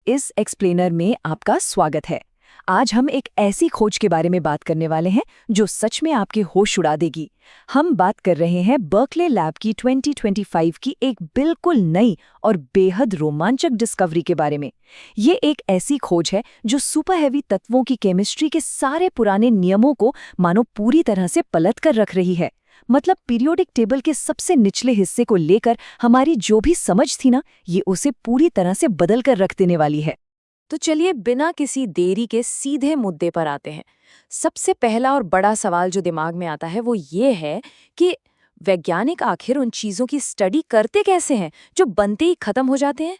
इस एक्सप्लेनर में आपका स्वागत है। आज हम एक ऐसी खोज के बारे में बात करने वाले हैं जो सच में आपके होश उड़ा देगी। हम बात कर रहे हैं बर्कले लैब की 2025 की एक बिल्कुल नई और बेहद रोमांचक डिस्कवरी के बारे में। ये एक ऐसी खोज है जो सुपर हैवी तत्वों की केमिस्ट्री के सारे पुराने नियमों को मानो पूरी तरह से पलट कर रख रही है। मतलब पीरियोडिक टेबल के सबसे निचले हिस्से को लेकर हमारी जो भी समझ थी ना, ये उसे पूरी तरह से बदल कर रख देने वाली है। तो चलिए बिना किसी देरी के सीधे मुद्दे पर आते हैं। सबसे पहला और बड़ा सवाल जो दिमाग में आता है वो ये है कि वैज्ञानिक आखिर उन चीज़ों की स्टडी करते कैसे हैं जो बनते ही खत्म हो जाते हैं।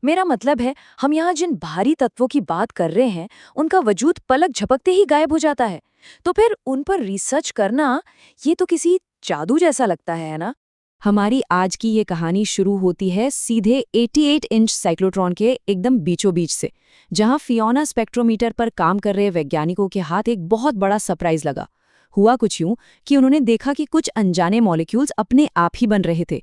मेरा मतलब है, हम यहाँ जिन भारी तत्वों की बात कर रहे हैं उनका वजूद पलक झपकते ही गायब हो जाता है। तो फिर उन पर रिसर्च करना, ये तो किसी जादू जैसा लगता है ना। हमारी आज की ये कहानी शुरू होती है सीधे 88 इंच साइक्लोट्रॉन के एकदम बीचों बीच से, जहां फियोना स्पेक्ट्रोमीटर पर काम कर रहे वैज्ञानिकों के हाथ एक बहुत बड़ा सरप्राइज लगा। हुआ कुछ यूं कि उन्होंने देखा कि कुछ अनजाने मॉलिक्यूल्स अपने आप ही बन रहे थे।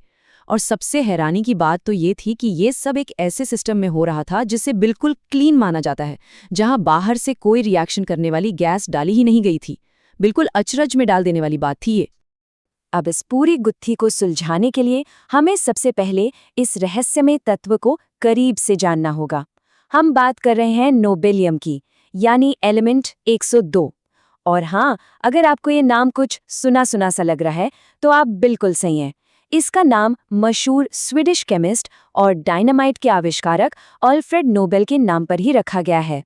और सबसे हैरानी की बात तो ये थी कि ये सब एक ऐसे सिस्टम में हो रहा था जिसे बिल्कुल क्लीन माना जाता है, जहां बाहर से कोई रिएक्शन करने वाली गैस डाली ही नहीं गई थी। बिल्कुल अचरज में डाल देने वाली बात थी ये। अब इस पूरी गुत्थी को सुलझाने के लिए हमें सबसे पहले इस रहस्यमय तत्व को करीब से जानना होगा। हम बात कर रहे हैं नोबेलियम की, यानी एलिमेंट 102। और हाँ, अगर आपको ये नाम कुछ सुना सुना सा लग रहा है तो आप बिल्कुल सही हैं। इसका नाम मशहूर स्वीडिश केमिस्ट और डायनामाइट के आविष्कारक अल्फ्रेड नोबेल के नाम पर ही रखा गया है।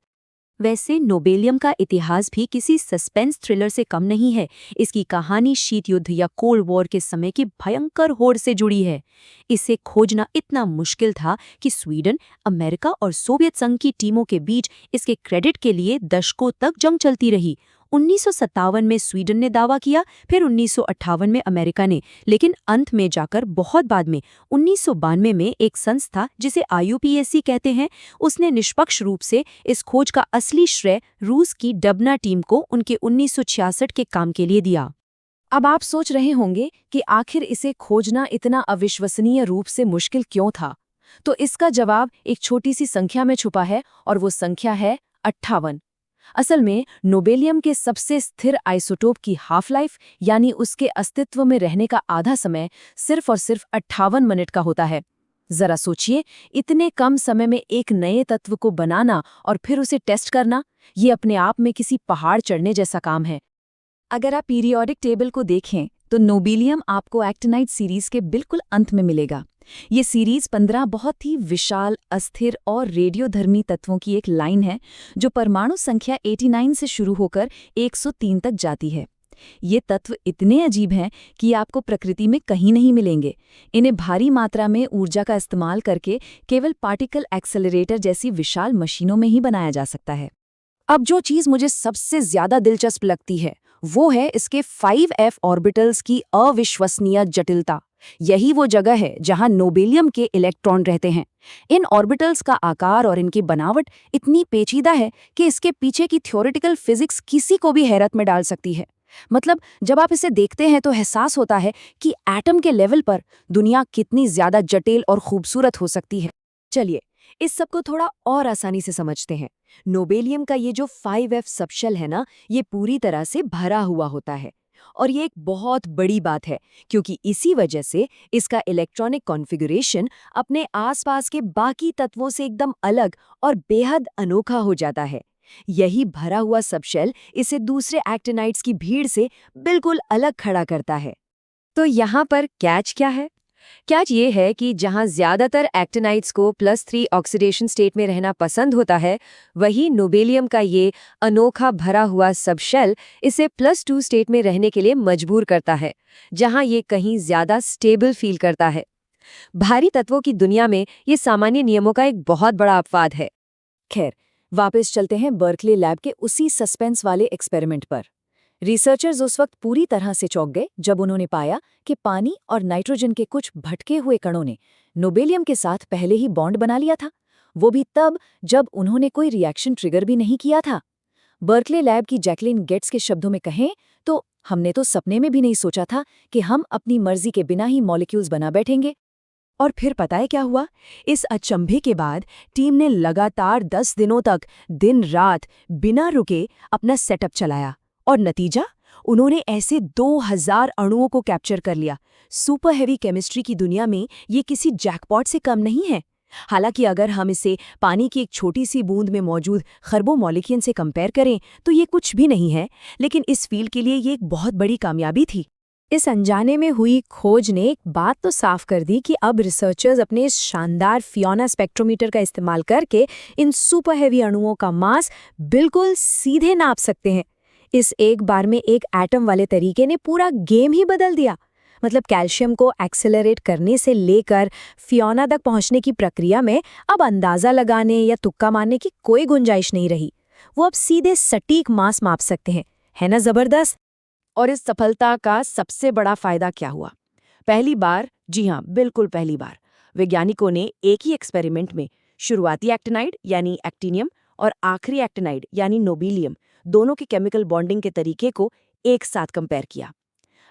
वैसे नोबेलियम का इतिहास भी किसी सस्पेंस थ्रिलर से कम नहीं है। इसकी कहानी शीत युद्ध या कोल्ड वॉर के समय की भयंकर होड़ से जुड़ी है। इसे खोजना इतना मुश्किल था कि स्वीडन, अमेरिका और सोवियत संघ की टीमों के बीच इसके क्रेडिट के लिए दशकों तक जंग चलती रही। 1957 में स्वीडन ने दावा किया, फिर 1958 में अमेरिका ने, लेकिन अंत में जाकर बहुत बाद में 1992 में एक संस्था जिसे IUPAC कहते हैं, उसने निष्पक्ष रूप से इस खोज का असली श्रेय रूस की डबना टीम को उनके 1966 के काम के लिए दिया। अब आप सोच रहे होंगे कि आखिर इसे खोजना इतना अविश्वसनीय रूप से मुश्किल क्यों था। तो इसका जवाब एक छोटी सी संख्या में छुपा है, और वो संख्या है 58। असल में नोबेलियम के सबसे स्थिर आइसोटोप की हाफ लाइफ, यानी उसके अस्तित्व में रहने का आधा समय, सिर्फ और सिर्फ 58 मिनट का होता है। जरा सोचिए, इतने कम समय में एक नए तत्व को बनाना और फिर उसे टेस्ट करना, ये अपने आप में किसी पहाड़ चढ़ने जैसा काम है। अगर आप पीरियोडिक टेबल को देखें तो नोबेलियम आपको एक्टिनाइट सीरीज के बिल्कुल अंत में मिलेगा। ये सीरीज 15 बहुत ही विशाल, अस्थिर और रेडियोधर्मी तत्वों की एक लाइन है जो परमाणु संख्या 89 से शुरू होकर 103 तक जाती है। ये तत्व इतने अजीब हैं कि आपको प्रकृति में कहीं नहीं मिलेंगे। इन्हें भारी मात्रा में ऊर्जा का इस्तेमाल करके केवल पार्टिकल एक्सेलरेटर जैसी विशाल मशीनों में ही बनाया जा सकता है। अब जो चीज़ मुझे सबसे ज्यादा दिलचस्प लगती है वो है इसके 5f ऑर्बिटल्स की अविश्वसनीय जटिलता। यही वो जगह है जहां नोबेलियम के इलेक्ट्रॉन रहते हैं। इन ऑर्बिटल्स का आकार और इनकी बनावट इतनी पेचीदा है कि इसके पीछे की थ्योरेटिकल फिजिक्स किसी को भी हैरत में डाल सकती है। मतलब जब आप इसे देखते हैं तो एहसास होता है कि एटम के लेवल पर दुनिया कितनी ज्यादा जटिल और खूबसूरत हो सकती है। चलिए, इस सब को थोड़ा और आसानी से समझते हैं। नोबेलियम का ये जो 5f सबशेल है ना, ये पूरी तरह से भरा हुआ होता है। और ये एक बहुत बड़ी बात है, क्योंकि इसी वजह से इसका इलेक्ट्रॉनिक कॉन्फ़िगरेशन अपने आसपास के बाकी तत्वों से एकदम अलग और बेहद अनोखा हो जाता है। यही भरा हुआ सबशेल इसे दूसरे एक्टिनाइट्स की भीड़ से बिल्कुल अलग खड़ा करता है। तो यहाँ पर कैच क्या है? कैच ये है कि जहाँ ज्यादातर एक्टिनाइट्स को +3 ऑक्सीडेशन स्टेट में रहना पसंद होता है, वही नोबेलियम का ये अनोखा भरा हुआ सबशेल इसे +2 स्टेट में रहने के लिए मजबूर करता है, जहाँ ये कहीं ज्यादा स्टेबल फील करता है। भारी तत्वों की दुनिया में ये सामान्य नियमों का एक बहुत बड़ा अपवाद है। खैर, वापस चलते हैं बर्कले लैब के उसी सस्पेंस वाले एक्सपेरिमेंट पर। रिसर्चर्स उस वक्त पूरी तरह से चौंक गए जब उन्होंने पाया कि पानी और नाइट्रोजन के कुछ भटके हुए कणों ने नोबेलियम के साथ पहले ही बॉन्ड बना लिया था। वो भी तब जब उन्होंने कोई रिएक्शन ट्रिगर भी नहीं किया था। बर्कले लैब की जैकलिन गेट्स के शब्दों में कहें तो हमने तो सपने में भी नहीं सोचा था कि हम अपनी मर्जी के बिना ही मॉलिक्यूल्स बना बैठेंगे। और फिर पता है क्या हुआ? इस अचंभे के बाद टीम ने लगातार 10 दिनों तक दिन रात बिना रुके अपना सेटअप चलाया और नतीजा, उन्होंने ऐसे 2000 अणुओं को कैप्चर कर लिया। सुपर हेवी केमिस्ट्री की दुनिया में ये किसी जैकपॉट से कम नहीं है। हालांकि अगर हम इसे पानी की एक छोटी सी बूंद में मौजूद खरबों मॉलिक्यूल से कंपेयर करें तो ये कुछ भी नहीं है, लेकिन इस फील्ड के लिए ये एक बहुत बड़ी कामयाबी थी। इस अनजाने में हुई खोज ने एक बात तो साफ कर दी कि अब रिसर्चर्स अपने इस शानदार फियोना स्पेक्ट्रोमीटर का इस्तेमाल करके इन सुपर हेवी अणुओं का मास बिल्कुल सीधे नाप सकते हैं। इस एक बार में एक एटम वाले तरीके ने पूरा गेम ही बदल दिया। मतलब कैल्शियम को एक्सेलरेट करने से लेकर फियोना तक पहुंचने की प्रक्रिया में अब अंदाजा लगाने या तुक्का मारने की कोई गुंजाइश नहीं रही। वो अब सीधे सटीक मास माप सकते हैं। है ना जबरदस्त? और इस सफलता का सबसे बड़ा फायदा क्या हुआ? पहली बार, जी हाँ, बिल्कुल पहली बार, वैज्ञानिकों ने एक ही एक्सपेरिमेंट में शुरुआती एक्टिनाइड यानी एक्टिनियम और आखिरी एक्टिनाइड यानी नोबेलियम दोनों के केमिकल बॉन्डिंग के तरीके को एक साथ कंपेयर किया।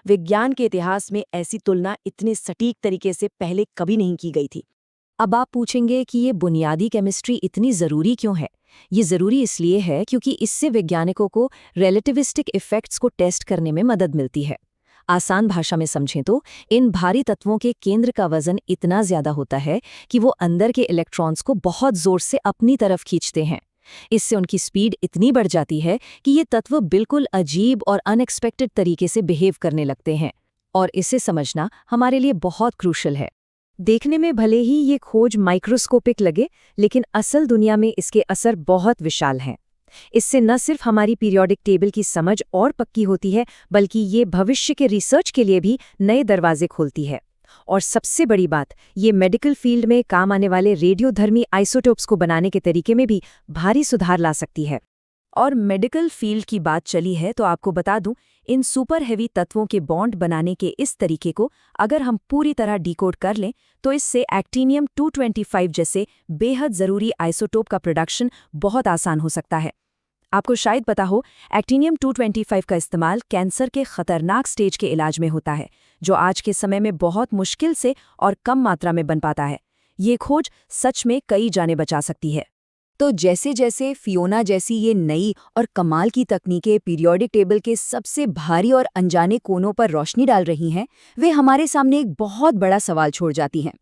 विज्ञान के इतिहास में ऐसी तुलना इतने सटीक तरीके से पहले कभी नहीं की गई थी। अब आप पूछेंगे कि ये बुनियादी केमिस्ट्री इतनी ज़रूरी क्यों है? ये ज़रूरी इसलिए है क्योंकि इससे वैज्ञानिकों को रिलेटिविस्टिक इफ़ेक्ट्स को टेस्ट करने में मदद मिलती है। आसान भाषा में समझें तो इन भारी तत्वों के केंद्र का वजन इतना ज़्यादा होता है कि वो अंदर के इलेक्ट्रॉन्स को बहुत ज़ोर से अपनी तरफ खींचते हैं। इससे उनकी स्पीड इतनी बढ़ जाती है कि ये तत्व बिल्कुल अजीब और अनएक्सपेक्टेड तरीके से बिहेव करने लगते हैं, और इसे समझना हमारे लिए बहुत क्रूशल है। देखने में भले ही ये खोज माइक्रोस्कोपिक लगे, लेकिन असल दुनिया में इसके असर बहुत विशाल हैं। इससे न सिर्फ हमारी पीरियोडिक टेबल की समझ और पक्की होती है, बल्कि ये भविष्य के रिसर्च के लिए भी नए दरवाजे खोलती है। और सबसे बड़ी बात, ये मेडिकल फील्ड में काम आने वाले रेडियोधर्मी आइसोटोप्स को बनाने के तरीके में भी भारी सुधार ला सकती है। और मेडिकल फील्ड की बात चली है तो आपको बता दूं, इन सुपर हेवी तत्वों के बॉन्ड बनाने के इस तरीके को अगर हम पूरी तरह डिकोड कर लें तो इससे एक्टिनियम 225 जैसे बेहद ज़रूरी आइसोटोप का प्रोडक्शन बहुत आसान हो सकता है। आपको शायद पता हो, एक्टिनियम 225 का इस्तेमाल कैंसर के खतरनाक स्टेज के इलाज में होता है, जो आज के समय में बहुत मुश्किल से और कम मात्रा में बन पाता है। ये खोज सच में कई जानें बचा सकती है। तो जैसे जैसे फियोना जैसी ये नई और कमाल की तकनीकें पीरियोडिक टेबल के सबसे भारी और अनजाने कोनों पर रोशनी डाल रही हैं, वे हमारे सामने एक बहुत बड़ा सवाल छोड़ जाती हैं।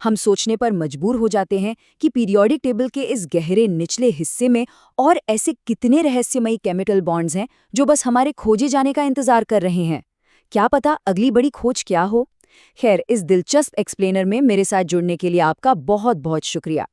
हम सोचने पर मजबूर हो जाते हैं कि पीरियोडिक टेबल के इस गहरे निचले हिस्से में और ऐसे कितने रहस्यमयी केमिकल बॉन्ड्स हैं जो बस हमारे खोजे जाने का इंतजार कर रहे हैं। क्या पता अगली बड़ी खोज क्या हो? खैर, इस दिलचस्प एक्सप्लेनर में मेरे साथ जुड़ने के लिए आपका बहुत बहुत शुक्रिया।